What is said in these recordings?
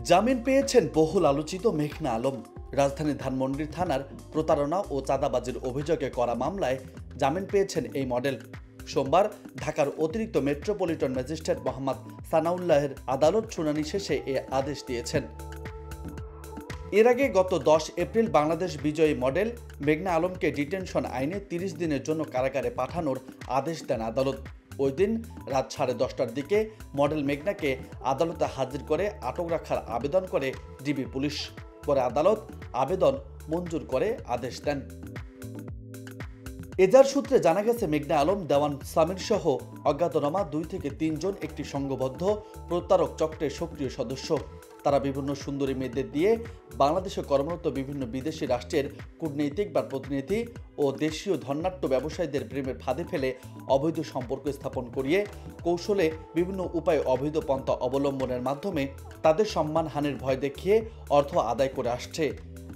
জামিন পেয়েছেন বহুল আলোচিত মেঘনা আলম। রাজধানী ধানমন্ডি থানার প্রতারণা ও চাঁদাবাজির অভিযোগে করা মামলায় জামিন পেয়েছেন এই মডেল। সোমবার ঢাকার অতিরিক্ত মেট্রোপলিটন ম্যাজিস্ট্রেট মোহাম্মদ সানাউল্লাহের আদালত শুনানি শেষে এ আদেশ দিয়েছেন। এর আগে গত 10 এপ্রিল বাংলাদেশ বিজয়ী মডেল মেঘনা আলমকে ডিটেনশন আইনে 30 দিনের জন্য কারাগারে পাঠানোর আদেশ দেন আদালত। ওই দিন রাত 10:30টার দিকে মডেল মেঘনাকে আদালতে হাজির করে আটক রাখার আবেদন করে ডিবি পুলিশ। পরে আদালত আবেদন মঞ্জুর করে আদেশ দেন। এজার সূত্রে জানা গেছে, মেঘনা আলম, দেওয়ান সামির সহ অজ্ঞাতনামা 2 থেকে 3 জন একটি সংঘবদ্ধ প্রতারক চক্রের সক্রিয় সদস্য। তারা বিভিন্ন সুন্দরী মেয়েদের দিয়ে বাংলাদেশে কর্মরত বিভিন্ন বিদেশি রাষ্ট্রের কূটনৈতিক বা প্রতিনিধি ও দেশীয় ধনাঢ্য ব্যবসায়ীদের প্রেমের ফাঁদে ফেলে অবৈধ সম্পর্ক স্থাপন করিয়ে কৌশলে বিভিন্ন উপায়ে অবৈধ পন্থা অবলম্বনের মাধ্যমে তাদের সম্মানহানির ভয় দেখিয়ে অর্থ আদায় করে আসছে।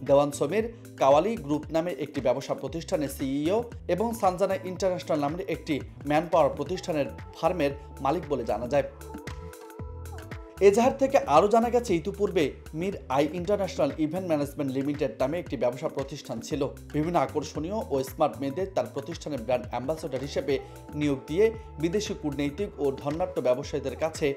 দেওয়ান সমীর কাওয়ালি গ্রুপ নামে একটি ব্যবসা প্রতিষ্ঠানের সিইও এবং সানজানা ইন্টারন্যাশনাল নামের একটি ম্যান পাওয়ার প্রতিষ্ঠানের ফার্মের মালিক বলে জানা যায়। এজাহার থেকে আরও জানা গেছে, ইতিপূর্বে Mir I international event management limited নামে একটি ব্যবসা প্রতিষ্ঠান ছিল। বিভিন্ন আকর্ষণীয় ও স্মার্ট মেয়েদের তার প্রতিষ্ঠানের ব্র্যান্ড অ্যাম্বাসেডর হিসেবে নিয়োগ দিয়ে বিদেশি কূটনৈতিক ও ধনাঢ্য ব্যবসায়ীদের কাছে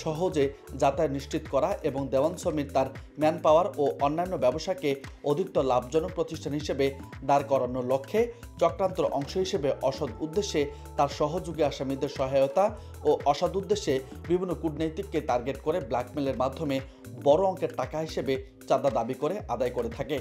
সহজে যাতায়াত নিশ্চিত করা এবং দেওয়ান সমীর তার ম্যান পাওয়ার ও অন্যান্য ব্যবসাকে অধিকতর লাভজনক প্রতিষ্ঠান হিসেবে দাঁড় করানোর লক্ষ্যে চক্রান্তর অংশ হিসেবে অসৎ উদ্দেশ্যে তার সহযোগী আসামিদের সহায়তা ও অসৎ উদ্দেশ্যে বিভিন্ন কূটনৈতিককে টার্গেট করে ব্ল্যাকমেলের মাধ্যমে বড় অঙ্কের টাকা হিসেবে চাঁদা দাবি করে আদায় করে থাকে।